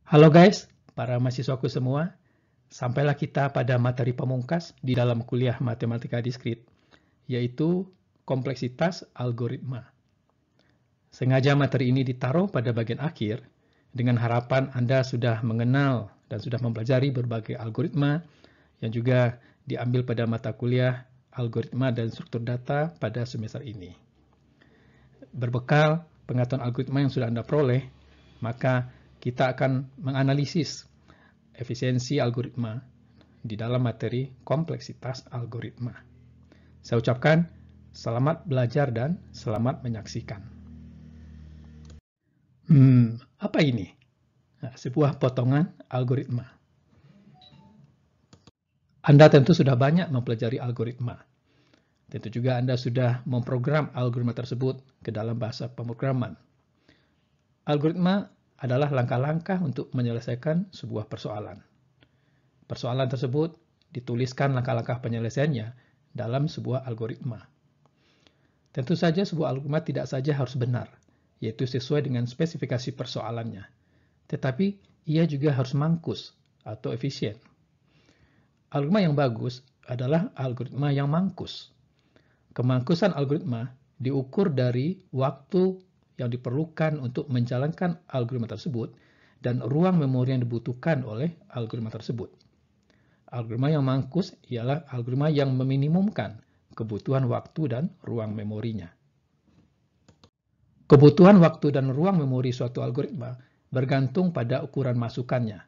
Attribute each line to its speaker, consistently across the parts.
Speaker 1: Halo guys, para mahasiswaku semua. Sampailah kita pada materi pamungkas di dalam kuliah Matematika Diskrit, yaitu kompleksitas algoritma. Sengaja materi ini ditaruh pada bagian akhir, dengan harapan Anda sudah mengenal dan sudah mempelajari berbagai algoritma yang juga diambil pada mata kuliah algoritma dan struktur data pada semester ini. Berbekal pengetahuan algoritma yang sudah Anda peroleh, maka kita akan menganalisis efisiensi algoritma di dalam materi kompleksitas algoritma. Saya ucapkan selamat belajar dan selamat menyaksikan. Apa ini? Nah, sebuah potongan algoritma. Anda tentu sudah banyak mempelajari algoritma. Tentu juga Anda sudah memprogram algoritma tersebut ke dalam bahasa pemrograman. Algoritma adalah langkah-langkah untuk menyelesaikan sebuah persoalan. Persoalan tersebut dituliskan langkah-langkah penyelesaiannya dalam sebuah algoritma. Tentu saja sebuah algoritma tidak saja harus benar, yaitu sesuai dengan spesifikasi persoalannya. Tetapi ia juga harus mangkus atau efisien. Algoritma yang bagus adalah algoritma yang mangkus. Kemangkusan algoritma diukur dari waktu yang diperlukan untuk menjalankan algoritma tersebut dan ruang memori yang dibutuhkan oleh algoritma tersebut. Algoritma yang mangkus ialah algoritma yang meminimumkan kebutuhan waktu dan ruang memorinya. Kebutuhan waktu dan ruang memori suatu algoritma bergantung pada ukuran masukannya.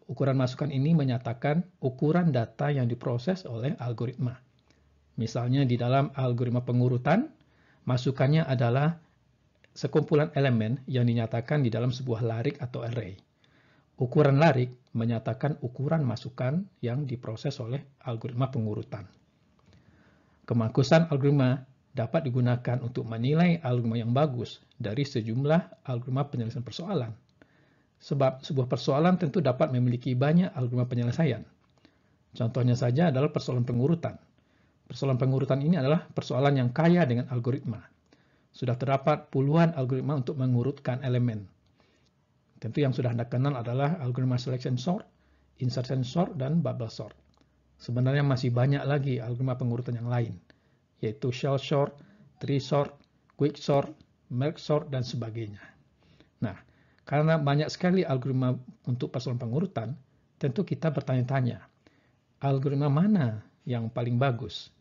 Speaker 1: Ukuran masukan ini menyatakan ukuran data yang diproses oleh algoritma. Misalnya di dalam algoritma pengurutan, masukannya adalah sekumpulan elemen yang dinyatakan di dalam sebuah larik atau array. Ukuran larik menyatakan ukuran masukan yang diproses oleh algoritma pengurutan. Kemangkusan algoritma dapat digunakan untuk menilai algoritma yang bagus dari sejumlah algoritma penyelesaian persoalan. Sebab sebuah persoalan tentu dapat memiliki banyak algoritma penyelesaian. Contohnya saja adalah persoalan pengurutan. Persoalan pengurutan ini adalah persoalan yang kaya dengan algoritma. Sudah terdapat puluhan algoritma untuk mengurutkan elemen. Tentu yang sudah Anda kenal adalah algoritma selection sort, insertion sort, dan bubble sort. Sebenarnya masih banyak lagi algoritma pengurutan yang lain, yaitu shell sort, tree sort, quick sort, merge sort, dan sebagainya. Nah, karena banyak sekali algoritma untuk persoalan pengurutan, tentu kita bertanya-tanya, algoritma mana yang paling bagus?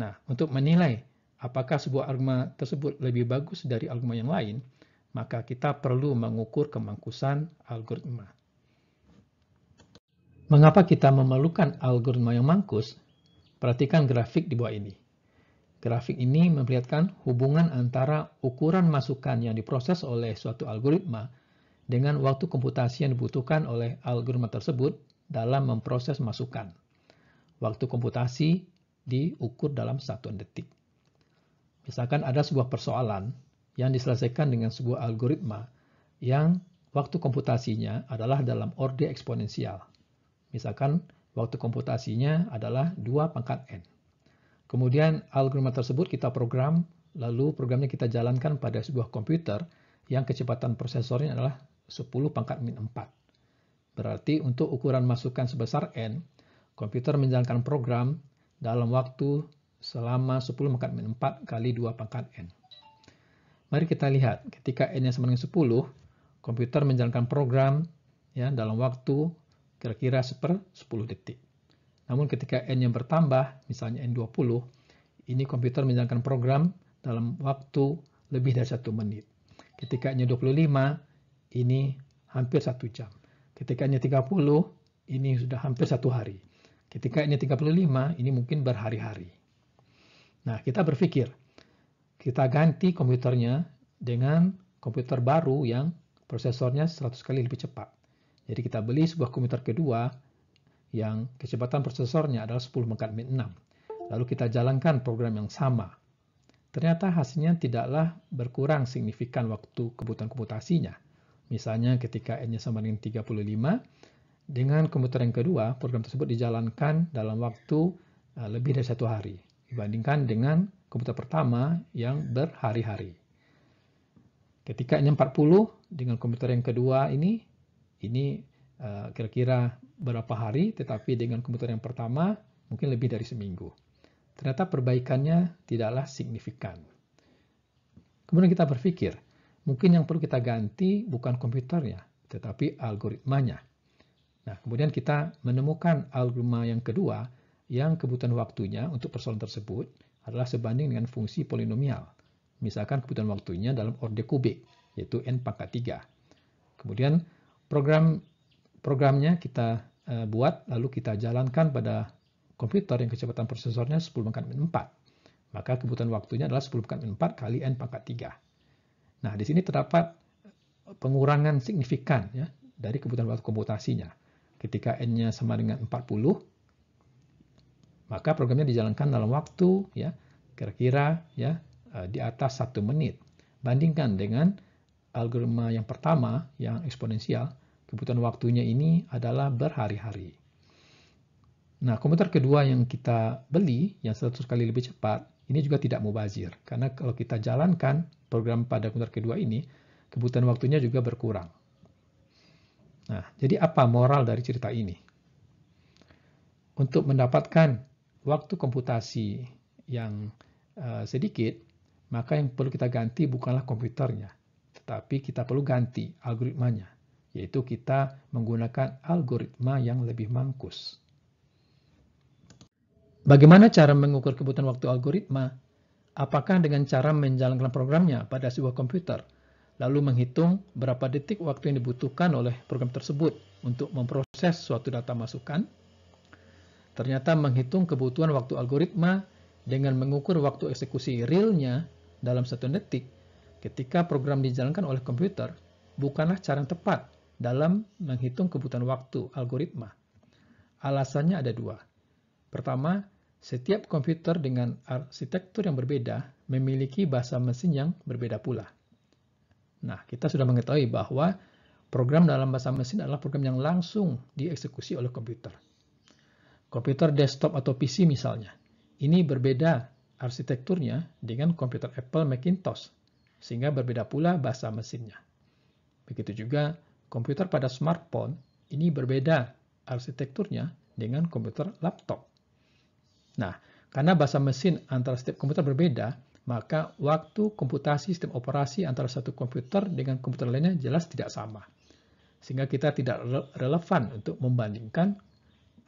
Speaker 1: Nah, untuk menilai apakah sebuah algoritma tersebut lebih bagus dari algoritma yang lain, maka kita perlu mengukur kemangkusan algoritma. Mengapa kita memerlukan algoritma yang mangkus? Perhatikan grafik di bawah ini. Grafik ini memperlihatkan hubungan antara ukuran masukan yang diproses oleh suatu algoritma dengan waktu komputasi yang dibutuhkan oleh algoritma tersebut dalam memproses masukan. Waktu komputasi diukur dalam satuan detik. Misalkan ada sebuah persoalan yang diselesaikan dengan sebuah algoritma yang waktu komputasinya adalah dalam order eksponensial. Misalkan waktu komputasinya adalah 2 pangkat n. Kemudian algoritma tersebut kita program, lalu programnya kita jalankan pada sebuah komputer yang kecepatan prosesornya adalah 10 pangkat min 4. Berarti untuk ukuran masukan sebesar n, komputer menjalankan program dalam waktu selama 10 pangkat min 4 kali 2 pangkat n. Mari kita lihat, ketika n-nya sama dengan 10, komputer menjalankan program ya, dalam waktu kira-kira 10 detik. Namun ketika n-nya bertambah, misalnya n20, ini komputer menjalankan program dalam waktu lebih dari 1 menit. Ketika n-nya 25, ini hampir 1 jam. Ketika n-nya 30, ini sudah hampir 1 hari. Ketika n-nya 35, ini mungkin berhari-hari. Nah, kita berpikir, kita ganti komputernya dengan komputer baru yang prosesornya 100 kali lebih cepat. Jadi kita beli sebuah komputer kedua yang kecepatan prosesornya adalah 10 pangkat min 6. Lalu kita jalankan program yang sama. Ternyata hasilnya tidaklah berkurang signifikan waktu kebutuhan komputasinya. Misalnya ketika n-nya sama dengan 35, dengan komputer yang kedua, program tersebut dijalankan dalam waktu lebih dari 1 hari. Dibandingkan dengan komputer pertama yang berhari-hari. Ketika n-nya 40, dengan komputer yang kedua ini ini kira-kira berapa hari, tetapi dengan komputer yang pertama mungkin lebih dari seminggu. Ternyata perbaikannya tidaklah signifikan. Kemudian kita berpikir, mungkin yang perlu kita ganti bukan komputernya, tetapi algoritmanya. Nah, kemudian kita menemukan algoritma yang kedua yang kebutuhan waktunya untuk persoalan tersebut adalah sebanding dengan fungsi polinomial. Misalkan kebutuhan waktunya dalam orde kubik, yaitu n pangkat 3. Kemudian programnya kita buat, lalu kita jalankan pada komputer yang kecepatan prosesornya 10 pangkat min 4. Maka kebutuhan waktunya adalah 10 pangkat min 4 kali n pangkat 3. Nah, di sini terdapat pengurangan signifikan ya dari kebutuhan waktu komputasinya. Ketika n-nya sama dengan 40, maka programnya dijalankan dalam waktu ya kira-kira ya di atas 1 menit. Bandingkan dengan algoritma yang pertama yang eksponensial, kebutuhan waktunya ini adalah berhari-hari. Nah, komputer kedua yang kita beli yang 100 kali lebih cepat, ini juga tidak mubazir. Karena kalau kita jalankan program pada komputer kedua ini, kebutuhan waktunya juga berkurang. Nah, jadi apa moral dari cerita ini? Untuk mendapatkan waktu komputasi yang sedikit, maka yang perlu kita ganti bukanlah komputernya, tetapi kita perlu ganti algoritmanya, yaitu kita menggunakan algoritma yang lebih mangkus. Bagaimana cara mengukur kebutuhan waktu algoritma? Apakah dengan cara menjalankan programnya pada sebuah komputer, lalu menghitung berapa detik waktu yang dibutuhkan oleh program tersebut untuk memproses suatu data masukan? Ternyata menghitung kebutuhan waktu algoritma dengan mengukur waktu eksekusi realnya dalam 1 detik ketika program dijalankan oleh komputer bukanlah cara yang tepat dalam menghitung kebutuhan waktu algoritma. Alasannya ada 2. Pertama, setiap komputer dengan arsitektur yang berbeda memiliki bahasa mesin yang berbeda pula. Nah, kita sudah mengetahui bahwa program dalam bahasa mesin adalah program yang langsung dieksekusi oleh komputer. Komputer desktop atau PC misalnya, ini berbeda arsitekturnya dengan komputer Apple Macintosh, sehingga berbeda pula bahasa mesinnya. Begitu juga komputer pada smartphone, ini berbeda arsitekturnya dengan komputer laptop. Nah, karena bahasa mesin antara setiap komputer berbeda, maka waktu komputasi sistem operasi antara satu komputer dengan komputer lainnya jelas tidak sama. Sehingga kita tidak relevan untuk membandingkan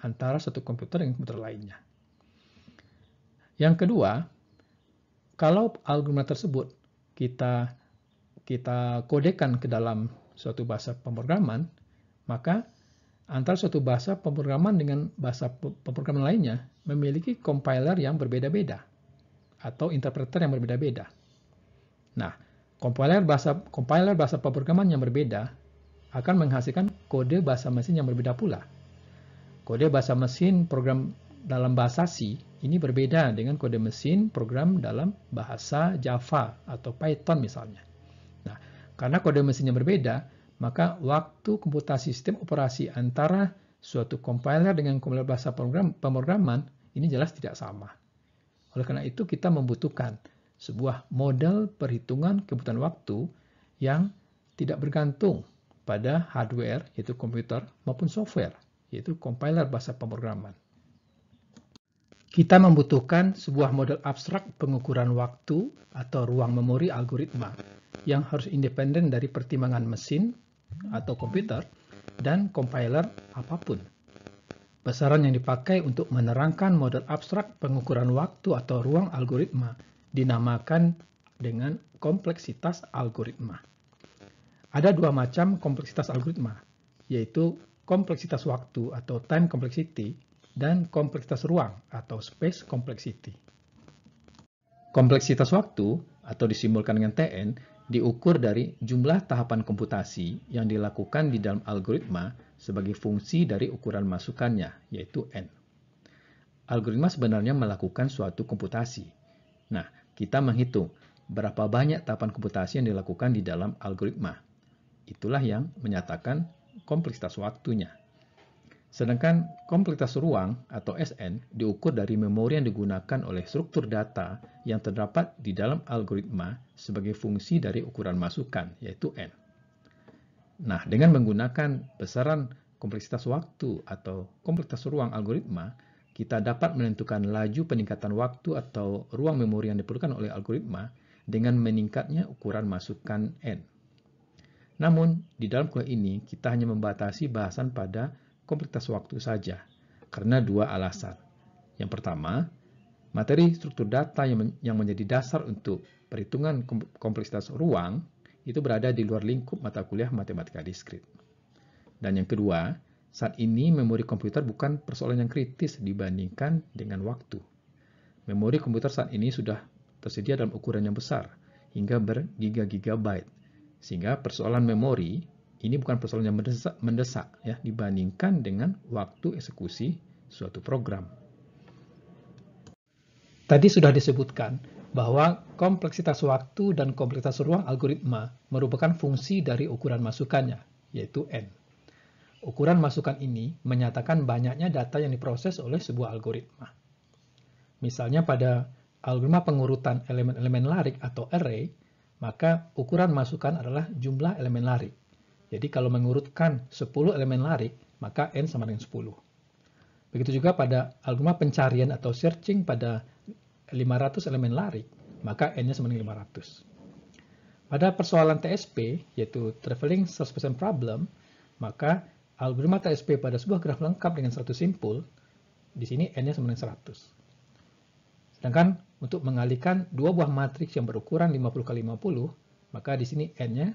Speaker 1: antara satu komputer dengan komputer lainnya. Yang kedua, kalau algoritma tersebut kita kodekan ke dalam suatu bahasa pemrograman, maka antara suatu bahasa pemrograman dengan bahasa pemrograman lainnya memiliki compiler yang berbeda-beda atau interpreter yang berbeda-beda. Nah, compiler bahasa pemrograman yang berbeda akan menghasilkan kode bahasa mesin yang berbeda pula. Kode bahasa mesin program dalam bahasa C ini berbeda dengan kode mesin program dalam bahasa Java atau Python misalnya. Nah, karena kode mesinnya berbeda, maka waktu komputasi sistem operasi antara suatu compiler dengan compiler bahasa pemrograman ini jelas tidak sama. Oleh karena itu kita membutuhkan sebuah model perhitungan kebutuhan waktu yang tidak bergantung pada hardware, yaitu komputer, maupun software, yaitu compiler bahasa pemrograman. Kita membutuhkan sebuah model abstrak pengukuran waktu atau ruang memori algoritma yang harus independen dari pertimbangan mesin atau komputer dan compiler apapun. Besaran yang dipakai untuk menerangkan model abstrak pengukuran waktu atau ruang algoritma dinamakan dengan kompleksitas algoritma. Ada 2 macam kompleksitas algoritma, yaitu kompleksitas waktu atau time complexity dan kompleksitas ruang atau space complexity. Kompleksitas waktu atau disimbolkan dengan Tn diukur dari jumlah tahapan komputasi yang dilakukan di dalam algoritma sebagai fungsi dari ukuran masukannya, yaitu N. Algoritma sebenarnya melakukan suatu komputasi. Nah, kita menghitung berapa banyak tahapan komputasi yang dilakukan di dalam algoritma. Itulah yang menyatakan kompleksitas waktunya. Sedangkan kompleksitas ruang atau Sn diukur dari memori yang digunakan oleh struktur data yang terdapat di dalam algoritma sebagai fungsi dari ukuran masukan, yaitu N. Nah, dengan menggunakan besaran kompleksitas waktu atau kompleksitas ruang algoritma, kita dapat menentukan laju peningkatan waktu atau ruang memori yang diperlukan oleh algoritma dengan meningkatnya ukuran masukan N. Namun, di dalam kuliah ini kita hanya membatasi bahasan pada kompleksitas waktu saja, karena dua alasan. Yang pertama, materi struktur data yang menjadi dasar untuk perhitungan kompleksitas ruang itu berada di luar lingkup mata kuliah matematika diskrit. Dan yang kedua, saat ini memori komputer bukan persoalan yang kritis dibandingkan dengan waktu. Memori komputer saat ini sudah tersedia dalam ukuran yang besar, hingga bergiga-gigabyte. Sehingga persoalan memori ini bukan persoalan yang mendesak ya, dibandingkan dengan waktu eksekusi suatu program. Tadi sudah disebutkan bahwa kompleksitas waktu dan kompleksitas ruang algoritma merupakan fungsi dari ukuran masukannya, yaitu N. Ukuran masukan ini menyatakan banyaknya data yang diproses oleh sebuah algoritma. Misalnya pada algoritma pengurutan elemen-elemen larik atau array, maka ukuran masukan adalah jumlah elemen larik. Jadi kalau mengurutkan 10 elemen larik, maka N sama dengan 10. Begitu juga pada algoritma pencarian atau searching pada 500 elemen larik, maka N-nya sama dengan 500. Pada persoalan TSP, yaitu Traveling Salesperson Problem, maka algoritma TSP pada sebuah graf lengkap dengan 100 simpul, di sini N-nya sama dengan 100. Sedangkan untuk mengalihkan dua buah matriks yang berukuran 50 kali 50, maka di sini N-nya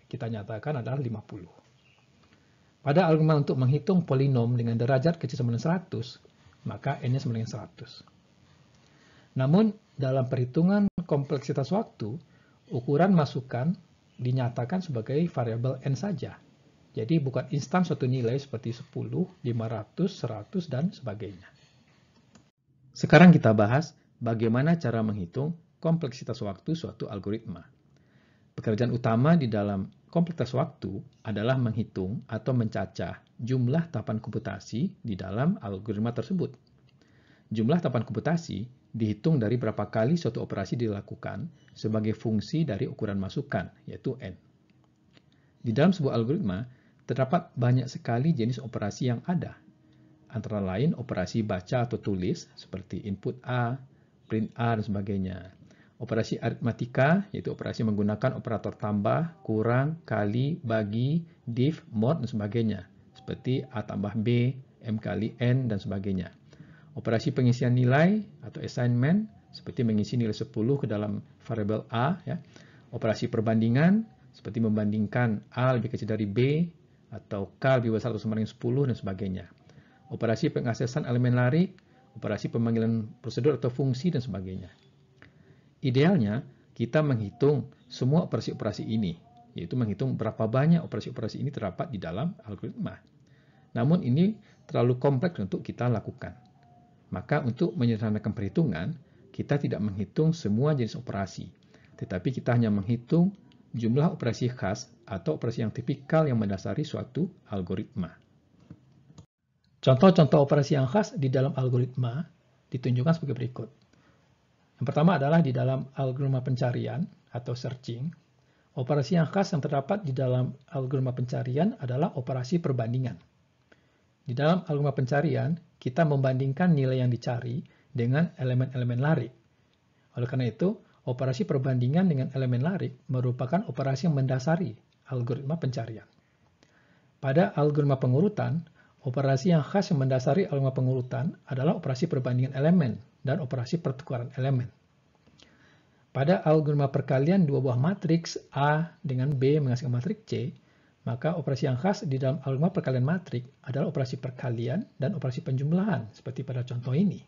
Speaker 1: kita nyatakan adalah 50. Pada algoritma untuk menghitung polinom dengan derajat kecil sama dengan 100, maka N-nya sama dengan 100. Namun, dalam perhitungan kompleksitas waktu, ukuran masukan dinyatakan sebagai variabel N saja. Jadi bukan instan suatu nilai seperti 10, 500, 100, dan sebagainya. Sekarang kita bahas bagaimana cara menghitung kompleksitas waktu suatu algoritma. Pekerjaan utama di dalam kompleksitas waktu adalah menghitung atau mencacah jumlah tahapan komputasi di dalam algoritma tersebut. Jumlah tahapan komputasi dihitung dari berapa kali suatu operasi dilakukan sebagai fungsi dari ukuran masukan, yaitu N. Di dalam sebuah algoritma, terdapat banyak sekali jenis operasi yang ada. Antara lain operasi baca atau tulis, seperti input A, print A, dan sebagainya. Operasi aritmatika, yaitu operasi menggunakan operator tambah, kurang, kali, bagi, div, mod, dan sebagainya. Seperti A tambah B, M kali N, dan sebagainya. Operasi pengisian nilai atau assignment, seperti mengisi nilai 10 ke dalam variabel A. Ya. Operasi perbandingan, seperti membandingkan A lebih kecil dari B, atau K lebih besar atau sama dengan 10, dan sebagainya. Operasi pengaksesan elemen larik, operasi pemanggilan prosedur atau fungsi, dan sebagainya. Idealnya, kita menghitung semua operasi-operasi ini, yaitu menghitung berapa banyak operasi-operasi ini terdapat di dalam algoritma. Namun ini terlalu kompleks untuk kita lakukan. Maka untuk menyederhanakan perhitungan, kita tidak menghitung semua jenis operasi, tetapi kita hanya menghitung jumlah operasi khas atau operasi yang tipikal yang mendasari suatu algoritma. Contoh-contoh operasi yang khas di dalam algoritma ditunjukkan sebagai berikut. Yang pertama adalah di dalam algoritma pencarian atau searching. Operasi yang khas yang terdapat di dalam algoritma pencarian adalah operasi perbandingan. Di dalam algoritma pencarian, kita membandingkan nilai yang dicari dengan elemen-elemen larik. Oleh karena itu, operasi perbandingan dengan elemen larik merupakan operasi yang mendasari algoritma pencarian. Pada algoritma pengurutan, operasi yang khas yang mendasari algoritma pengurutan adalah operasi perbandingan elemen dan operasi pertukaran elemen. Pada algoritma perkalian dua buah matriks A dengan B menghasilkan matriks C, maka operasi yang khas di dalam algoritma perkalian matrik adalah operasi perkalian dan operasi penjumlahan, seperti pada contoh ini.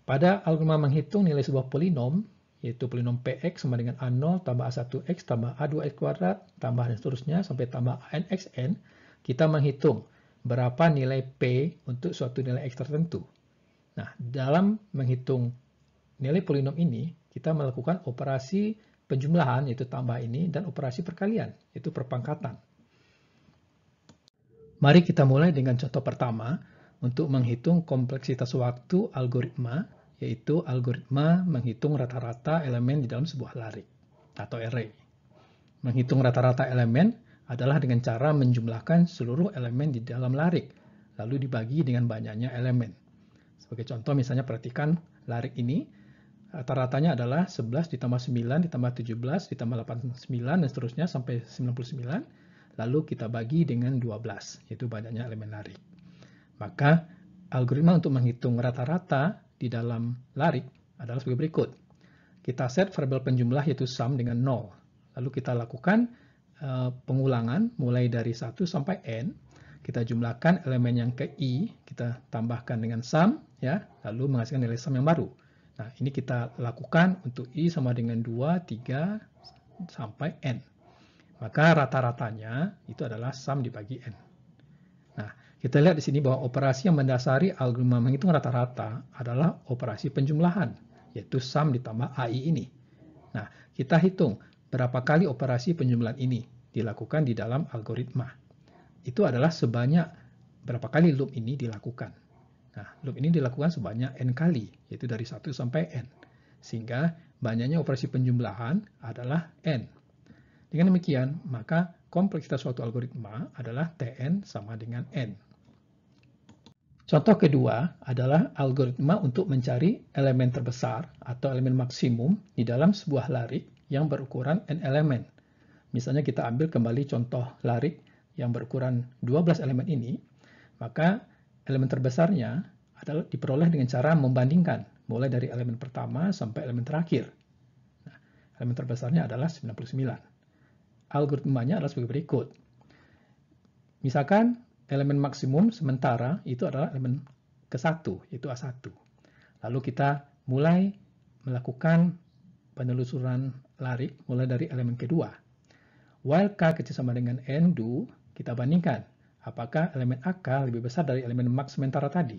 Speaker 1: Pada algoritma menghitung nilai sebuah polinom, yaitu polinom Px sama dengan A0 tambah A1x tambah A2x kuadrat, tambah dan seterusnya sampai tambah ANXN, kita menghitung berapa nilai P untuk suatu nilai X tertentu. Nah, dalam menghitung nilai polinom ini, kita melakukan operasi penjumlahan, yaitu tambah ini, dan operasi perkalian, yaitu perpangkatan. Mari kita mulai dengan contoh pertama untuk menghitung kompleksitas waktu algoritma, yaitu algoritma menghitung rata-rata elemen di dalam sebuah larik atau array. Menghitung rata-rata elemen adalah dengan cara menjumlahkan seluruh elemen di dalam larik, lalu dibagi dengan banyaknya elemen. Sebagai contoh, misalnya perhatikan larik ini, rata-ratanya adalah 11 ditambah 9 ditambah 17 ditambah 89 dan seterusnya sampai 99, lalu kita bagi dengan 12, yaitu banyaknya elemen larik. Maka algoritma untuk menghitung rata-rata di dalam larik adalah sebagai berikut. Kita set variabel penjumlah yaitu sum dengan 0. Lalu kita lakukan pengulangan mulai dari 1 sampai n. Kita jumlahkan elemen yang ke i, kita tambahkan dengan sum, ya, lalu menghasilkan nilai sum yang baru. Nah, ini kita lakukan untuk i sama dengan 2, 3, sampai n. Maka rata-ratanya itu adalah sum dibagi n. Nah, kita lihat di sini bahwa operasi yang mendasari algoritma menghitung rata-rata adalah operasi penjumlahan, yaitu sum ditambah ai ini. Nah, kita hitung berapa kali operasi penjumlahan ini dilakukan di dalam algoritma. Itu adalah sebanyak berapa kali loop ini dilakukan. Nah, loop ini dilakukan sebanyak n kali, yaitu dari 1 sampai n. Sehingga banyaknya operasi penjumlahan adalah n. Dengan demikian, maka kompleksitas suatu algoritma adalah Tn sama dengan n. Contoh kedua adalah algoritma untuk mencari elemen terbesar atau elemen maksimum di dalam sebuah larik yang berukuran n elemen. Misalnya kita ambil kembali contoh larik yang berukuran 12 elemen ini, maka elemen terbesarnya adalah diperoleh dengan cara membandingkan mulai dari elemen pertama sampai elemen terakhir. Nah, elemen terbesarnya adalah 99. Algoritmanya adalah sebagai berikut. Misalkan elemen maksimum sementara itu adalah elemen ke-1, yaitu A1. Lalu kita mulai melakukan penelusuran larik mulai dari elemen kedua. While K kecil sama dengan N do, kita bandingkan apakah elemen AK lebih besar dari elemen max sementara tadi.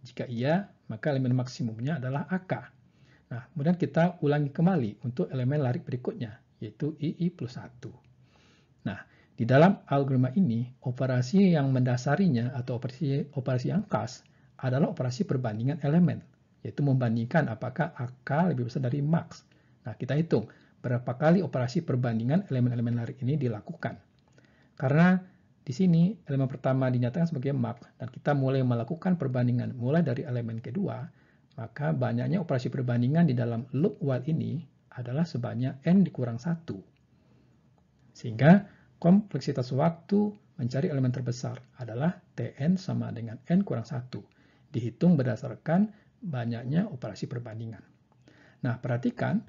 Speaker 1: Jika iya, maka elemen maksimumnya adalah AK. Nah, kemudian kita ulangi kembali untuk elemen larik berikutnya, yaitu II plus 1. Nah, di dalam algoritma ini, operasi yang mendasarinya atau operasi yang khas adalah operasi perbandingan elemen, yaitu membandingkan apakah AK lebih besar dari max. Nah, kita hitung berapa kali operasi perbandingan elemen-elemen larik ini dilakukan. Karena di sini elemen pertama dinyatakan sebagai max dan kita mulai melakukan perbandingan mulai dari elemen kedua, maka banyaknya operasi perbandingan di dalam loop while ini adalah sebanyak n dikurang 1. Sehingga kompleksitas waktu mencari elemen terbesar adalah Tn sama dengan n kurang 1. Dihitung berdasarkan banyaknya operasi perbandingan. Nah, perhatikan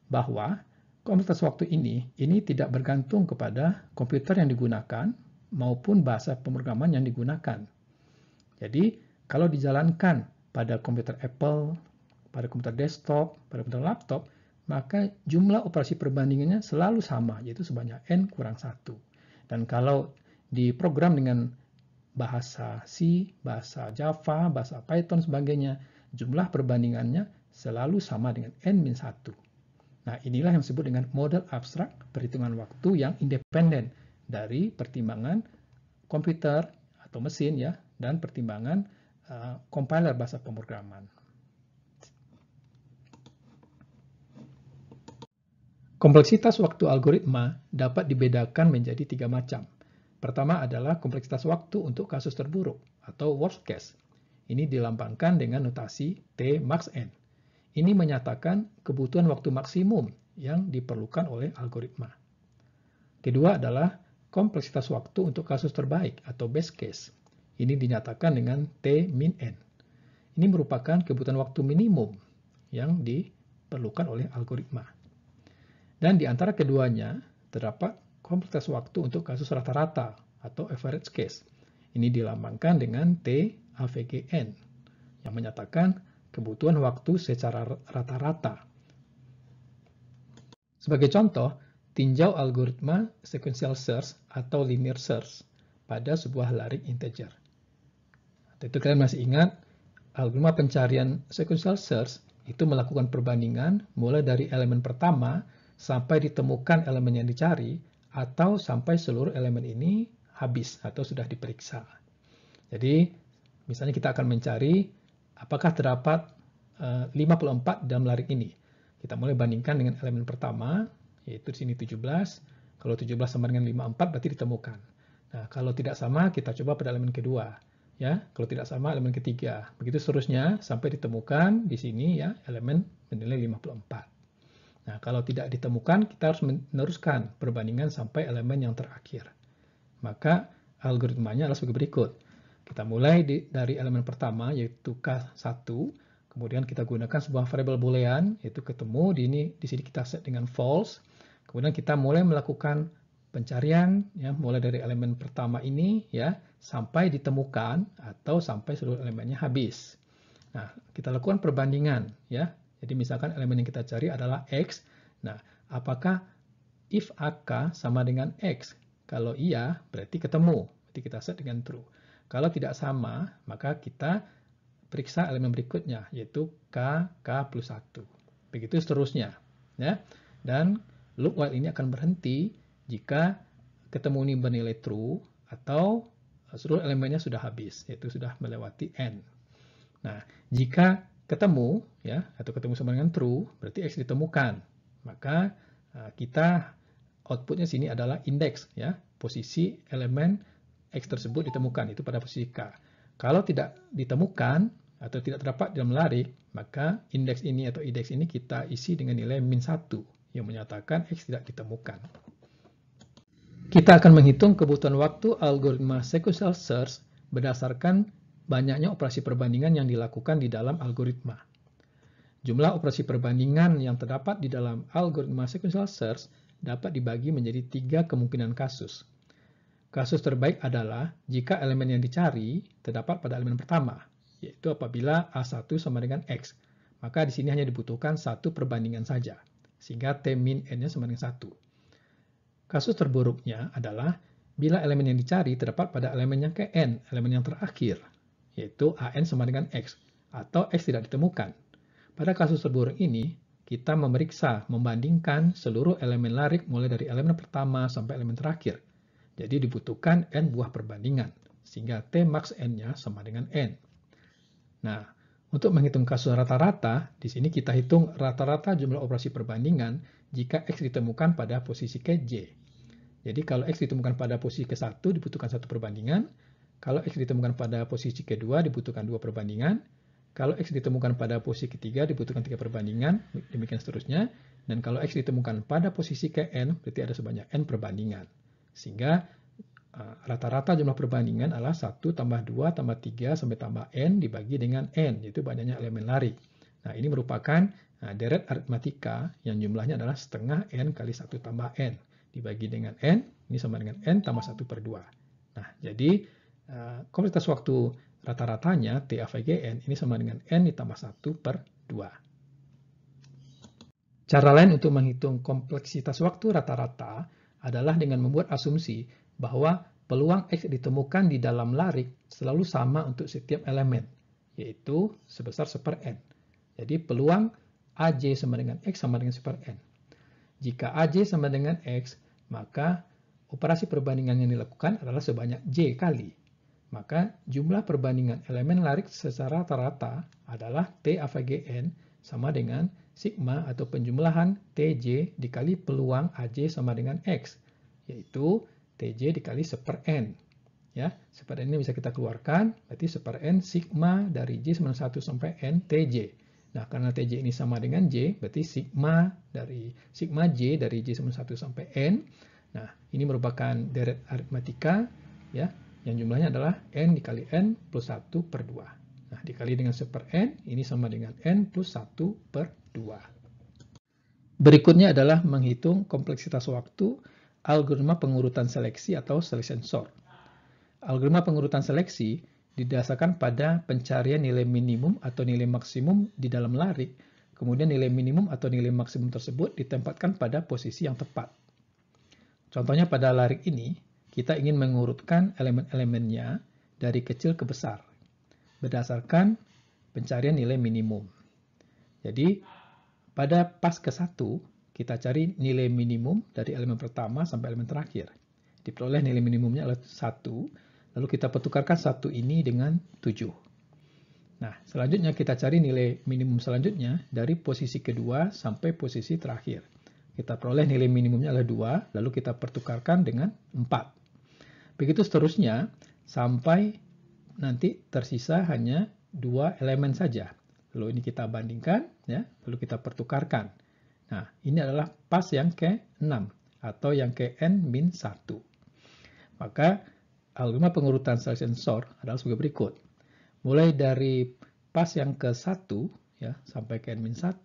Speaker 1: bahwa kompleksitas waktu ini tidak bergantung kepada komputer yang digunakan maupun bahasa pemrograman yang digunakan. Jadi, kalau dijalankan pada komputer Apple, pada komputer desktop, pada komputer laptop, maka jumlah operasi perbandingannya selalu sama, yaitu sebanyak n kurang 1. Dan kalau diprogram dengan bahasa C, bahasa Java, bahasa Python, sebagainya, jumlah perbandingannya selalu sama dengan n-1. Nah, inilah yang disebut dengan model abstrak perhitungan waktu yang independen dari pertimbangan komputer atau mesin, ya, dan pertimbangan compiler bahasa pemrograman. Kompleksitas waktu algoritma dapat dibedakan menjadi 3 macam. Pertama adalah kompleksitas waktu untuk kasus terburuk atau worst case. Ini dilambangkan dengan notasi T max n. Ini menyatakan kebutuhan waktu maksimum yang diperlukan oleh algoritma. Kedua adalah kompleksitas waktu untuk kasus terbaik atau best case. Ini dinyatakan dengan T min n. Ini merupakan kebutuhan waktu minimum yang diperlukan oleh algoritma. Dan di antara keduanya terdapat kompleksitas waktu untuk kasus rata-rata atau average case. Ini dilambangkan dengan T AVGN yang menyatakan kebutuhan waktu secara rata-rata. Sebagai contoh, tinjau algoritma sequential search atau linear search pada sebuah larik integer. Tentu kalian masih ingat, algoritma pencarian sequential search itu melakukan perbandingan mulai dari elemen pertama sampai ditemukan elemen yang dicari atau sampai seluruh elemen ini habis atau sudah diperiksa. Jadi, misalnya kita akan mencari apakah terdapat 54 dalam larik ini. Kita mulai bandingkan dengan elemen pertama, yaitu di sini 17, Kalau 17 sama dengan 54 berarti ditemukan. Nah, kalau tidak sama kita coba pada elemen kedua. Ya, kalau tidak sama elemen ketiga. Begitu seterusnya sampai ditemukan di sini ya elemen bernilai 54. Nah, kalau tidak ditemukan kita harus meneruskan perbandingan sampai elemen yang terakhir. Maka algoritmanya adalah sebagai berikut. Kita mulai dari elemen pertama yaitu K1, kemudian kita gunakan sebuah variabel boolean yaitu ketemu di sini kita set dengan false. Kemudian kita mulai melakukan pencarian ya mulai dari elemen pertama ini ya sampai ditemukan atau sampai seluruh elemennya habis. Nah, kita lakukan perbandingan ya. Jadi misalkan elemen yang kita cari adalah X. Nah, apakah if AK sama dengan X? Kalau iya, berarti ketemu. Berarti kita set dengan true. Kalau tidak sama, maka kita periksa elemen berikutnya, yaitu K plus 1. Begitu seterusnya. Ya. Dan loop while ini akan berhenti jika ketemu ini bernilai true atau seluruh elemennya sudah habis, yaitu sudah melewati n. Nah, jika ketemu ya atau ketemu sama dengan true, berarti X ditemukan. Maka kita outputnya sini adalah indeks ya, posisi elemen X tersebut ditemukan itu pada posisi K. Kalau tidak ditemukan atau tidak terdapat dalam larik, maka indeks ini atau indeks ini kita isi dengan nilai -1 yang menyatakan X tidak ditemukan. Kita akan menghitung kebutuhan waktu algoritma sequential search berdasarkan banyaknya operasi perbandingan yang dilakukan di dalam algoritma. Jumlah operasi perbandingan yang terdapat di dalam algoritma sequential search dapat dibagi menjadi 3 kemungkinan kasus. Kasus terbaik adalah jika elemen yang dicari terdapat pada elemen pertama, yaitu apabila A1 sama dengan X. Maka di sini hanya dibutuhkan satu perbandingan saja, sehingga T min N-nya sama dengan 1. Kasus terburuknya adalah bila elemen yang dicari terdapat pada elemen yang ke N, elemen yang terakhir, yaitu AN sama dengan X, atau X tidak ditemukan. Pada kasus terburuk ini, kita membandingkan seluruh elemen larik mulai dari elemen pertama sampai elemen terakhir. Jadi dibutuhkan N buah perbandingan, sehingga T max N-nya sama dengan N. Nah, untuk menghitung kasus rata-rata, di sini kita hitung rata-rata jumlah operasi perbandingan jika X ditemukan pada posisi ke J. Jadi kalau X ditemukan pada posisi ke-1 dibutuhkan 1 perbandingan, kalau X ditemukan pada posisi kedua dibutuhkan 2 perbandingan, kalau X ditemukan pada posisi ketiga dibutuhkan 3 perbandingan, demikian seterusnya, dan kalau X ditemukan pada posisi ke N berarti ada sebanyak N perbandingan. Sehingga rata-rata jumlah perbandingan adalah 1 tambah 2 tambah 3 sampai tambah N dibagi dengan N, yaitu banyaknya elemen larik. Nah, ini merupakan deret aritmatika yang jumlahnya adalah setengah N kali 1 tambah N. Dibagi dengan N, ini sama dengan N tambah 1/2. Nah, jadi kompleksitas waktu rata-ratanya TAVGN ini sama dengan N ditambah 1/2. Cara lain untuk menghitung kompleksitas waktu rata-rata adalah dengan membuat asumsi bahwa peluang X ditemukan di dalam larik selalu sama untuk setiap elemen, yaitu sebesar 1/n. Jadi peluang AJ sama dengan X sama dengan 1/n. Jika AJ sama dengan X, maka operasi perbandingan yang dilakukan adalah sebanyak J kali. Maka jumlah perbandingan elemen larik secara rata-rata adalah TAVGN sama dengan sigma atau penjumlahan TJ dikali peluang AJ sama dengan X, yaitu TJ dikali 1/n. Ya, 1/n ini bisa kita keluarkan, berarti 1/n sigma dari J sama 1 sampai N TJ. Nah, karena TJ ini sama dengan J, berarti sigma J dari J sama 1 sampai N. Nah, ini merupakan deret aritmatika ya, yang jumlahnya adalah N dikali N plus 1/2. Nah, dikali dengan 1/n, ini sama dengan N plus 1/2. Berikutnya adalah menghitung kompleksitas waktu algoritma pengurutan seleksi atau selection sort. Algoritma pengurutan seleksi didasarkan pada pencarian nilai minimum atau nilai maksimum di dalam larik, kemudian nilai minimum atau nilai maksimum tersebut ditempatkan pada posisi yang tepat. Contohnya pada larik ini, kita ingin mengurutkan elemen-elemennya dari kecil ke besar, berdasarkan pencarian nilai minimum. Jadi, pada pas ke-1, kita cari nilai minimum dari elemen pertama sampai elemen terakhir. Diperoleh nilai minimumnya adalah 1, lalu kita pertukarkan 1 ini dengan 7. Nah, selanjutnya kita cari nilai minimum selanjutnya dari posisi kedua sampai posisi terakhir. kita peroleh nilai minimumnya adalah 2, lalu kita pertukarkan dengan 4. Begitu seterusnya, sampai nanti tersisa hanya 2 elemen saja. Lalu ini kita bandingkan, ya, lalu kita pertukarkan. Nah, ini adalah pas yang ke-6, atau yang ke n-1. Maka, algoritma pengurutan selection sort adalah sebagai berikut. Mulai dari pas yang ke-1, ya, sampai ke n-1,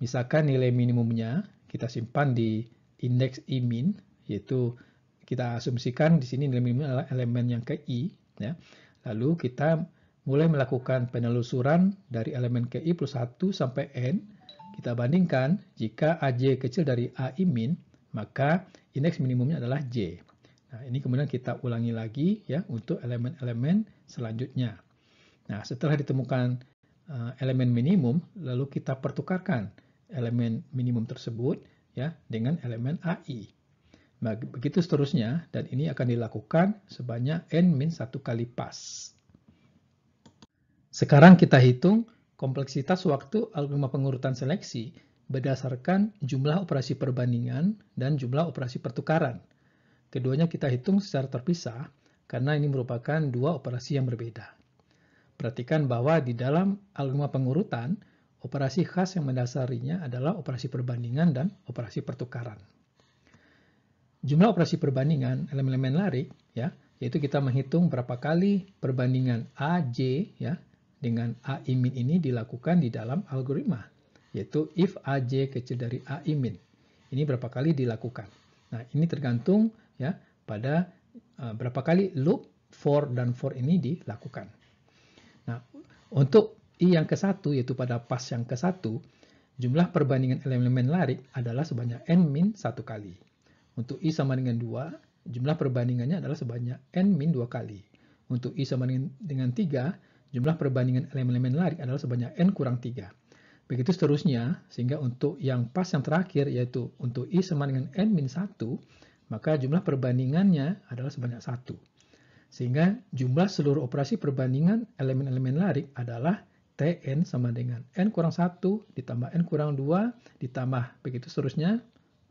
Speaker 1: misalkan nilai minimumnya kita simpan di indeks i-min, yaitu kita asumsikan di sini nilai minimumnya adalah elemen yang ke i, ya. Lalu kita mulai melakukan penelusuran dari elemen ke i plus 1 sampai n. Kita bandingkan, jika aj kecil dari ai-min, maka indeks minimumnya adalah j. Nah, ini kemudian kita ulangi lagi, ya, untuk elemen-elemen selanjutnya. Nah, setelah ditemukan elemen minimum, lalu kita pertukarkan elemen minimum tersebut, ya, dengan elemen ai. Begitu seterusnya, dan ini akan dilakukan sebanyak n-1 kali pas. Sekarang kita hitung kompleksitas waktu algoritma pengurutan seleksi berdasarkan jumlah operasi perbandingan dan jumlah operasi pertukaran. Keduanya kita hitung secara terpisah karena ini merupakan dua operasi yang berbeda. Perhatikan bahwa di dalam algoritma pengurutan, operasi khas yang mendasarinya adalah operasi perbandingan dan operasi pertukaran. Jumlah operasi perbandingan elemen-elemen larik, ya, yaitu kita menghitung berapa kali perbandingan AJ, ya, dengan AI-min ini dilakukan di dalam algoritma, yaitu if AJ kecil dari AI-min. Ini berapa kali dilakukan. Nah, ini tergantung, ya, pada berapa kali loop for dan for ini dilakukan. Nah, untuk I yang ke-1, yaitu pada pas yang ke-1, jumlah perbandingan elemen-elemen larik adalah sebanyak n-1 kali. Untuk I sama dengan 2, jumlah perbandingannya adalah sebanyak n-2 kali. Untuk I sama dengan 3, jumlah perbandingan elemen-elemen larik adalah sebanyak n kurang 3. Begitu seterusnya, sehingga untuk yang pas yang terakhir, yaitu untuk I sama dengan n-1, maka jumlah perbandingannya adalah sebanyak 1. Sehingga jumlah seluruh operasi perbandingan elemen-elemen larik adalah Tn sama dengan n kurang 1 ditambah n kurang 2 ditambah begitu seterusnya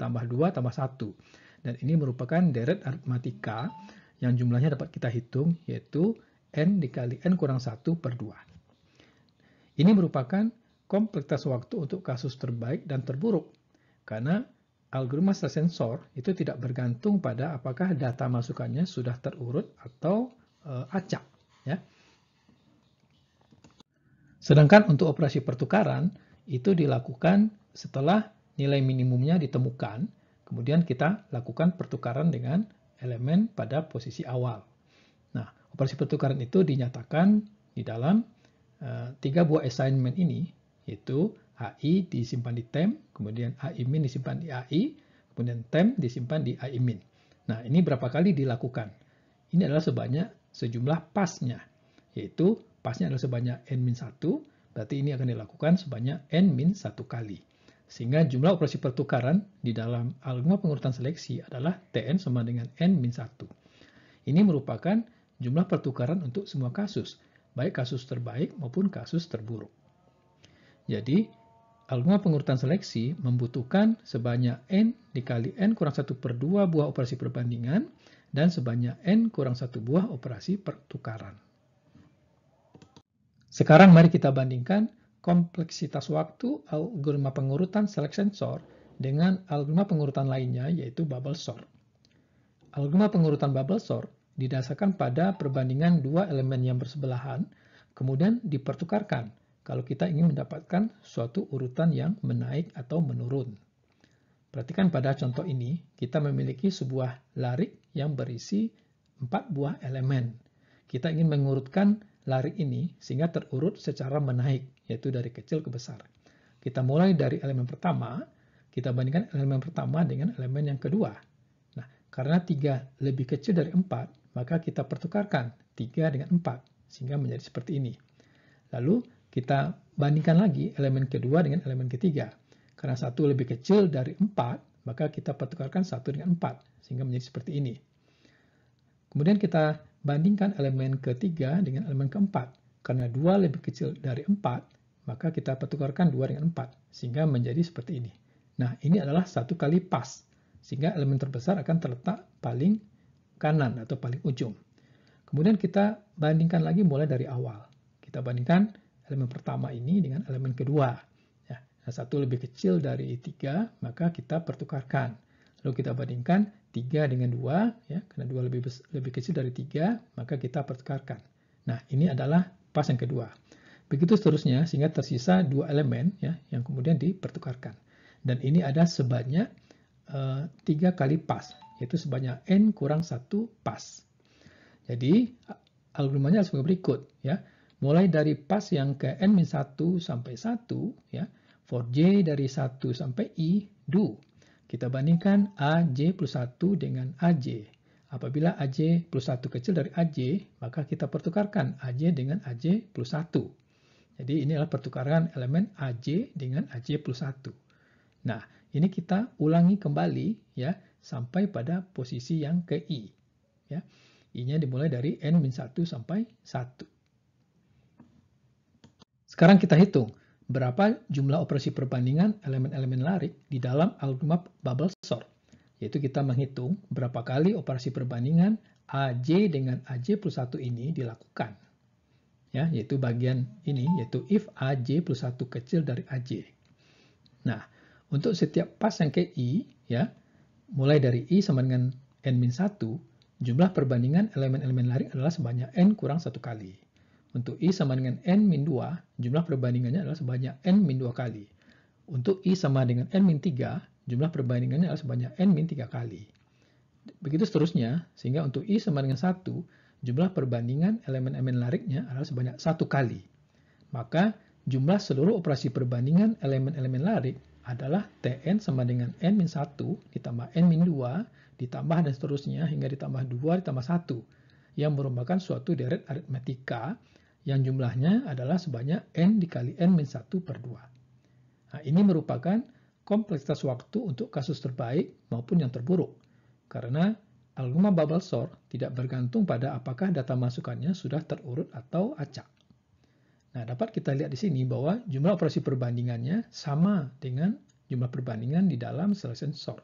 Speaker 1: tambah 2 tambah 1. Dan ini merupakan deret aritmatika yang jumlahnya dapat kita hitung, yaitu n dikali n kurang 1 per 2. Ini merupakan kompleksitas waktu untuk kasus terbaik dan terburuk, karena algoritma selection sort itu tidak bergantung pada apakah data masukannya sudah terurut atau acak, ya. Sedangkan untuk operasi pertukaran itu dilakukan setelah nilai minimumnya ditemukan, kemudian kita lakukan pertukaran dengan elemen pada posisi awal. Nah, operasi pertukaran itu dinyatakan di dalam 3 buah assignment ini, yaitu AI disimpan di temp, kemudian AI-min disimpan di AI, kemudian temp disimpan di AI-min. Nah, ini berapa kali dilakukan? Ini adalah sejumlah pasnya, yaitu pasnya adalah sebanyak n-1, berarti ini akan dilakukan sebanyak n-1 kali. Sehingga jumlah operasi pertukaran di dalam algoritma pengurutan seleksi adalah Tn sama dengan n-1. Ini merupakan jumlah pertukaran untuk semua kasus, baik kasus terbaik maupun kasus terburuk. Jadi, algoritma pengurutan seleksi membutuhkan sebanyak n dikali n kurang 1 per 2 buah operasi perbandingan dan sebanyak n kurang 1 buah operasi pertukaran. Sekarang mari kita bandingkan kompleksitas waktu algoritma pengurutan selection sort dengan algoritma pengurutan lainnya, yaitu bubble sort. Algoritma pengurutan bubble sort didasarkan pada perbandingan dua elemen yang bersebelahan, kemudian dipertukarkan kalau kita ingin mendapatkan suatu urutan yang menaik atau menurun. Perhatikan pada contoh ini, kita memiliki sebuah larik yang berisi 4 buah elemen. Kita ingin mengurutkan larik ini sehingga terurut secara menaik, yaitu dari kecil ke besar. Kita mulai dari elemen pertama, kita bandingkan elemen pertama dengan elemen yang kedua. Nah, karena 3 lebih kecil dari 4, maka kita pertukarkan 3 dengan 4, sehingga menjadi seperti ini. Lalu, kita bandingkan lagi elemen kedua dengan elemen ketiga. Karena 1 lebih kecil dari 4, maka kita pertukarkan 1 dengan 4, sehingga menjadi seperti ini. Kemudian kita bandingkan elemen ketiga dengan elemen keempat. Karena 2 lebih kecil dari 4, maka kita pertukarkan 2 dengan 4, sehingga menjadi seperti ini. Nah, ini adalah 1 kali pas, sehingga elemen terbesar akan terletak paling kanan atau paling ujung. Kemudian kita bandingkan lagi mulai dari awal. Kita bandingkan elemen pertama ini dengan elemen kedua. Ya, nah, 1 lebih kecil dari 3, maka kita pertukarkan. Lalu kita bandingkan 3 dengan 2, ya, karena 2 lebih kecil dari 3, maka kita pertukarkan. Nah, ini adalah pas yang kedua. Begitu seterusnya, sehingga tersisa 2 elemen, ya, yang kemudian dipertukarkan. Dan ini ada sebanyak 3 kali pas, yaitu sebanyak n kurang 1 pas. Jadi, algoritmanya sebagai berikut, ya. Mulai dari pas yang ke n-1 sampai 1, ya, for j dari 1 sampai i, do. Kita bandingkan aj plus 1 dengan aj. Apabila aj plus 1 kecil dari aj, maka kita pertukarkan aj dengan aj plus 1. Jadi ini adalah pertukaran elemen aj dengan aj plus 1. Nah, ini kita ulangi kembali, ya, sampai pada posisi yang ke i. Ya. I-nya dimulai dari n-1 sampai 1. Sekarang kita hitung berapa jumlah operasi perbandingan elemen-elemen larik di dalam algoritma bubble sort. Yaitu kita menghitung berapa kali operasi perbandingan aj dengan aj plus 1 ini dilakukan. Ya, yaitu bagian ini, yaitu if aj plus 1 kecil dari aj. Nah, untuk setiap pas yang ke i, ya, mulai dari i sama dengan n-1, jumlah perbandingan elemen-elemen larik adalah sebanyak n kurang 1 kali. Untuk i sama dengan n-2, jumlah perbandingannya adalah sebanyak n-2 kali. Untuk i sama dengan n-3, jumlah perbandingannya adalah sebanyak n-3 kali. Begitu seterusnya, sehingga untuk i sama dengan 1, jumlah perbandingan elemen-elemen lariknya adalah sebanyak 1 kali. Maka jumlah seluruh operasi perbandingan elemen-elemen larik adalah Tn sama dengan n-1 ditambah n-2 ditambah dan seterusnya hingga ditambah 2 ditambah 1 yang merupakan suatu deret aritmatika yang jumlahnya adalah sebanyak n dikali n-1 per 2. Nah, ini merupakan kompleksitas waktu untuk kasus terbaik maupun yang terburuk karena algoritma bubble sort tidak bergantung pada apakah data masukannya sudah terurut atau acak. Nah, dapat kita lihat di sini bahwa jumlah operasi perbandingannya sama dengan jumlah perbandingan di dalam selection sort.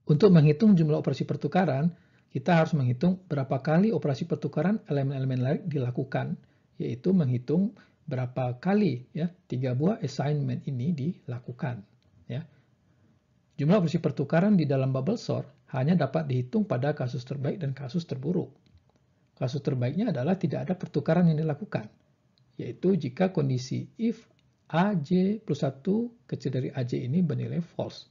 Speaker 1: Untuk menghitung jumlah operasi pertukaran, kita harus menghitung berapa kali operasi pertukaran elemen-elemen larik dilakukan, yaitu menghitung berapa kali, ya, 3 buah assignment ini dilakukan. Ya. Jumlah operasi pertukaran di dalam bubble sort hanya dapat dihitung pada kasus terbaik dan kasus terburuk. Kasus terbaiknya adalah tidak ada pertukaran yang dilakukan, yaitu jika kondisi if aj plus 1 kecil dari aj ini bernilai false.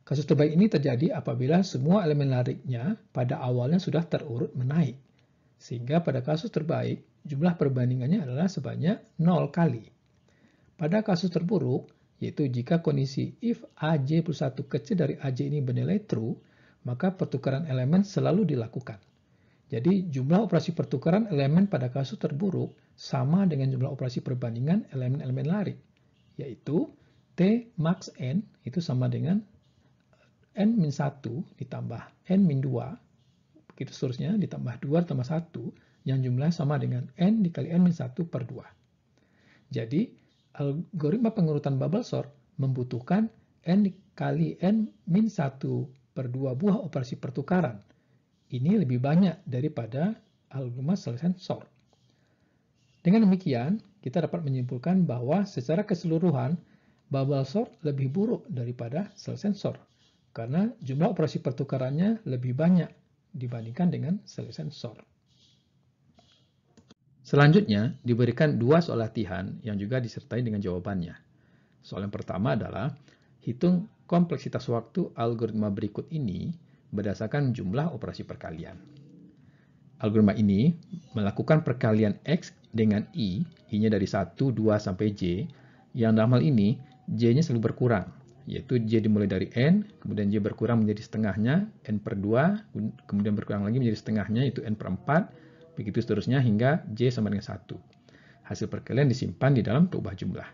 Speaker 1: Kasus terbaik ini terjadi apabila semua elemen lariknya pada awalnya sudah terurut menaik. Sehingga pada kasus terbaik, jumlah perbandingannya adalah sebanyak 0 kali. Pada kasus terburuk, yaitu jika kondisi if aj plus 1 kecil dari aj ini bernilai true, maka pertukaran elemen selalu dilakukan. Jadi jumlah operasi pertukaran elemen pada kasus terburuk sama dengan jumlah operasi perbandingan elemen-elemen larik, yaitu T max n itu sama dengan n-1 ditambah n-2, begitu seterusnya, ditambah 2 ditambah 1, yang jumlahnya sama dengan n dikali n-1 per 2. Jadi, algoritma pengurutan bubble sort membutuhkan n dikali n-1 per 2 buah operasi pertukaran. Ini lebih banyak daripada algoritma selection sort. Dengan demikian, kita dapat menyimpulkan bahwa secara keseluruhan, bubble sort lebih buruk daripada selection sort, karena jumlah operasi pertukarannya lebih banyak dibandingkan dengan selection sort. Selanjutnya, diberikan 2 soal latihan yang juga disertai dengan jawabannya. Soal yang pertama adalah, hitung kompleksitas waktu algoritma berikut ini berdasarkan jumlah operasi perkalian. Algoritma ini melakukan perkalian X dengan I-nya dari 1, 2, sampai J, yang dalam hal ini, J-nya selalu berkurang, yaitu J dimulai dari N, kemudian J berkurang menjadi setengahnya, N per 2, kemudian berkurang lagi menjadi setengahnya, yaitu N per 4, begitu seterusnya hingga J sama dengan 1. Hasil perkalian disimpan di dalam peubah jumlah.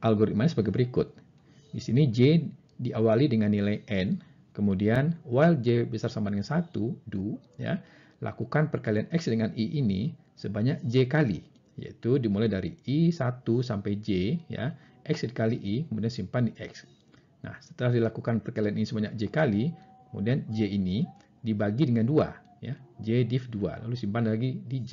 Speaker 1: Algoritmanya sebagai berikut. Di sini J diawali dengan nilai N, kemudian while J besar sama dengan 1, do, ya, lakukan perkalian X dengan I ini sebanyak J kali, yaitu dimulai dari I1 sampai J, ya, X dikali I, kemudian simpan di X. Nah, setelah dilakukan perkalian ini sebanyak J kali, kemudian J ini dibagi dengan 2, ya, J div 2, lalu simpan lagi di J.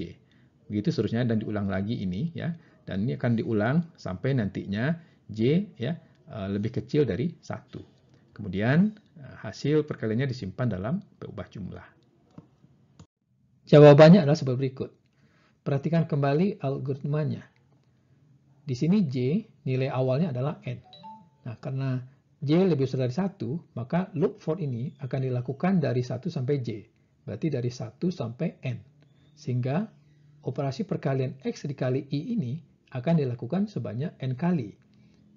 Speaker 1: Begitu seterusnya dan diulang lagi ini, ya, dan ini akan diulang sampai nantinya J ya lebih kecil dari 1. Kemudian hasil perkaliannya disimpan dalam peubah jumlah. Jawabannya adalah sebagai berikut. Perhatikan kembali algoritmanya. Di sini J, nilai awalnya adalah N. Nah, karena J lebih besar dari 1, maka loop for ini akan dilakukan dari 1 sampai J. Berarti dari 1 sampai N. Sehingga operasi perkalian X dikali I ini akan dilakukan sebanyak N kali.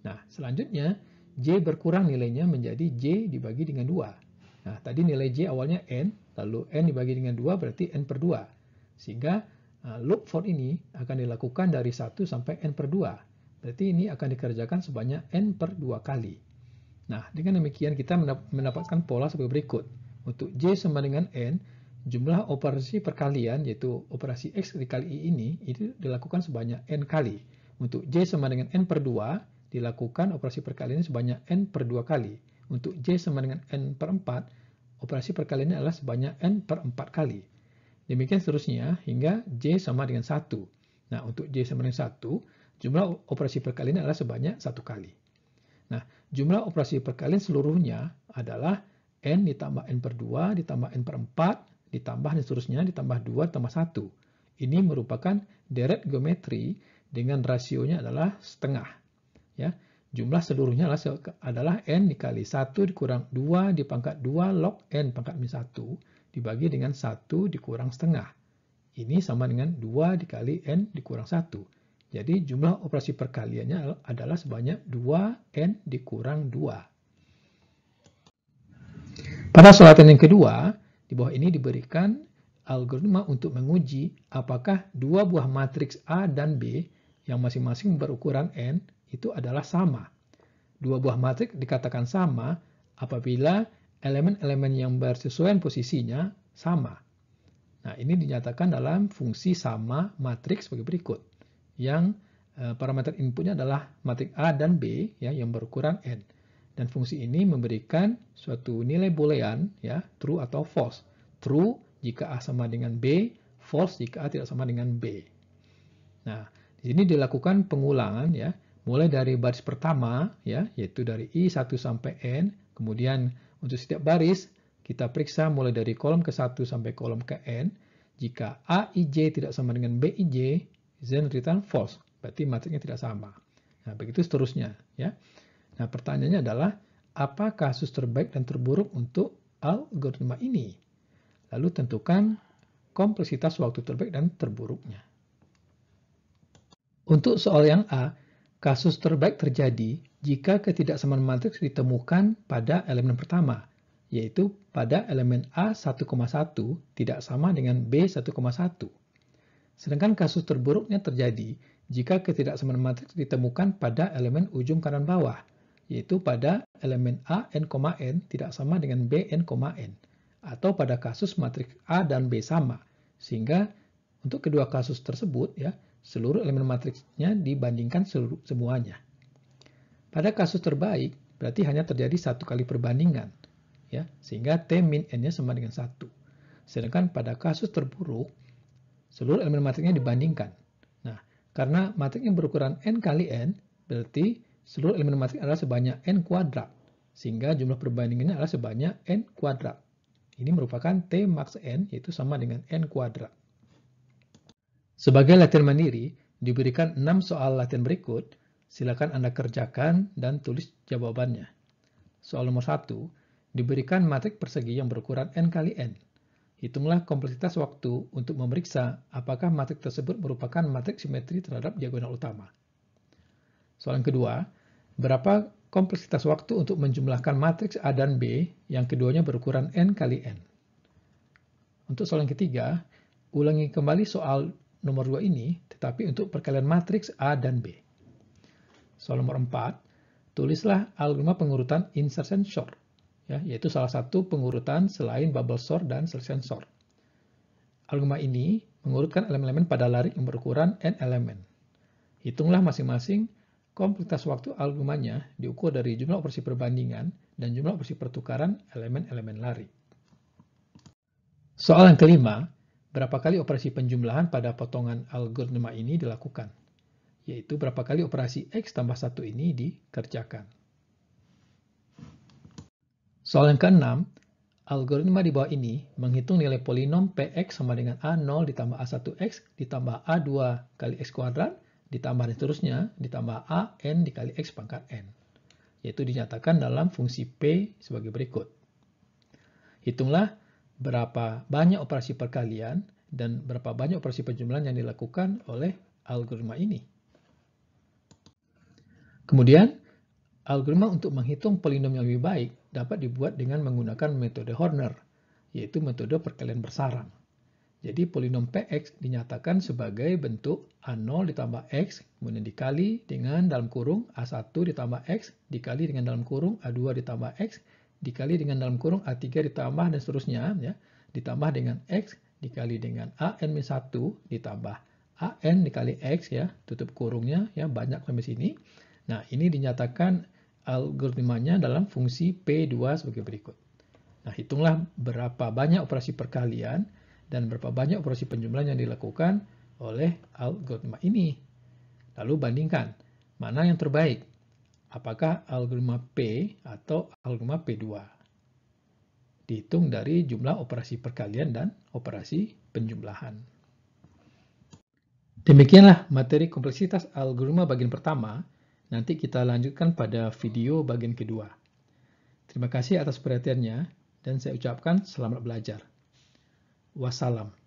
Speaker 1: Nah, selanjutnya J berkurang nilainya menjadi J dibagi dengan 2. Nah, tadi nilai J awalnya N, lalu N dibagi dengan 2 berarti N per 2. Sehingga loop for ini akan dilakukan dari 1 sampai N per 2. Berarti ini akan dikerjakan sebanyak N per 2 kali. Nah, dengan demikian kita mendapatkan pola sebagai berikut. Untuk J sama dengan N, jumlah operasi perkalian, yaitu operasi X dikali I ini, itu dilakukan sebanyak N kali. Untuk J sama dengan N per 2, dilakukan operasi perkalian sebanyak N per 2 kali. Untuk J sama dengan N per 4, operasi perkaliannya adalah sebanyak N per 4 kali. Demikian seterusnya hingga J sama dengan 1. Nah, untuk J sama dengan 1, jumlah operasi perkalian adalah sebanyak 1 kali. Nah, jumlah operasi perkalian seluruhnya adalah N ditambah N per 2 ditambah N per 4 ditambah dan seterusnya ditambah 2 tambah 1. Ini merupakan deret geometri dengan rasionya adalah setengah. Ya, jumlah seluruhnya adalah N dikali 1 dikurang 2 dipangkat 2 log N pangkat min 1 dibagi dengan 1 dikurang setengah. Ini sama dengan 2 dikali N dikurang 1. Jadi jumlah operasi perkaliannya adalah sebanyak 2N dikurang 2. Pada solatan yang kedua, di bawah ini diberikan algoritma untuk menguji apakah dua buah matriks A dan B yang masing-masing berukuran N itu adalah sama. Dua buah matriks dikatakan sama apabila elemen-elemen yang bersesuaian posisinya sama. Nah, ini dinyatakan dalam fungsi sama matriks sebagai berikut. Yang parameter inputnya adalah matriks A dan B ya, yang berukuran N. Dan fungsi ini memberikan suatu nilai boolean ya, true atau false. True jika A sama dengan B, false jika A tidak sama dengan B. Nah, di sini dilakukan pengulangan ya, mulai dari baris pertama ya, yaitu dari I1 sampai N, kemudian untuk setiap baris kita periksa mulai dari kolom ke-1 sampai kolom ke N. Jika AIJ tidak sama dengan BIJ, then return false, berarti matriksnya tidak sama. Nah, begitu seterusnya ya. Nah, pertanyaannya adalah apa kasus terbaik dan terburuk untuk algoritma ini? Lalu tentukan kompleksitas waktu terbaik dan terburuknya. Untuk soal yang A, kasus terbaik terjadi jika ketidaksamaan matriks ditemukan pada elemen pertama, yaitu pada elemen A1,1 tidak sama dengan B1,1. Sedangkan kasus terburuknya terjadi jika ketidaksamaan matriks ditemukan pada elemen ujung kanan bawah, yaitu pada elemen A n, n tidak sama dengan B n, n, atau pada kasus matriks A dan B sama, sehingga untuk kedua kasus tersebut ya, seluruh elemen matriksnya dibandingkan semuanya. Pada kasus terbaik berarti hanya terjadi satu kali perbandingan, ya, sehingga T min n-nya sama dengan 1. Sedangkan pada kasus terburuk seluruh elemen matriksnya dibandingkan. Nah, karena matriksnya berukuran n kali n, berarti seluruh elemen matriks adalah sebanyak n kuadrat, sehingga jumlah perbandingannya adalah sebanyak n kuadrat. Ini merupakan T max n, yaitu sama dengan n kuadrat. Sebagai latihan mandiri, diberikan 6 soal latihan berikut. Silakan Anda kerjakan dan tulis jawabannya. Soal nomor 1, diberikan matriks persegi yang berukuran n kali n. Hitunglah kompleksitas waktu untuk memeriksa apakah matriks tersebut merupakan matriks simetri terhadap diagonal utama. Soal yang kedua, berapa kompleksitas waktu untuk menjumlahkan matriks A dan B yang keduanya berukuran n kali n. Untuk soal yang ketiga, ulangi kembali soal nomor 2 ini, tetapi untuk perkalian matriks A dan B. Soal nomor 4, tulislah algoritma pengurutan insertion sort. Ya, yaitu salah satu pengurutan selain bubble sort dan selection sort. Algoritma ini mengurutkan elemen-elemen pada larik yang berukuran n elemen. Hitunglah masing-masing Kompleksitas waktu algoritmanya diukur dari jumlah operasi perbandingan dan jumlah operasi pertukaran elemen-elemen lari. Soal yang kelima, berapa kali operasi penjumlahan pada potongan algoritma ini dilakukan? Yaitu berapa kali operasi X tambah 1 ini dikerjakan. Soal yang keenam, algoritma di bawah ini menghitung nilai polinom Px sama dengan A0 ditambah A1X ditambah A2 kali X kuadrat ditambah dan seterusnya ditambah AN dikali X pangkat N. Yaitu dinyatakan dalam fungsi P sebagai berikut. Hitunglah berapa banyak operasi perkalian dan berapa banyak operasi penjumlahan yang dilakukan oleh algoritma ini. Kemudian, algoritma untuk menghitung polinom yang lebih baik dapat dibuat dengan menggunakan metode Horner, yaitu metode perkalian bersarang. Jadi polinom Px dinyatakan sebagai bentuk A0 ditambah X, kemudian dikali dengan dalam kurung A1 ditambah X, dikali dengan dalam kurung A2 ditambah X, dikali dengan dalam kurung A3 ditambah dan seterusnya, ya, ditambah dengan X, dikali dengan AN-1 ditambah AN dikali X, ya, tutup kurungnya, ya, banyak sampai sini. Nah, ini dinyatakan algoritmanya dalam fungsi P2 sebagai berikut. Nah, hitunglah berapa banyak operasi perkalian dan berapa banyak operasi penjumlahan yang dilakukan oleh algoritma ini. Lalu bandingkan, mana yang terbaik? Apakah algoritma P atau algoritma P2? Dihitung dari jumlah operasi perkalian dan operasi penjumlahan. Demikianlah materi kompleksitas algoritma bagian pertama. Nanti kita lanjutkan pada video bagian kedua. Terima kasih atas perhatiannya dan saya ucapkan selamat belajar. Wassalam.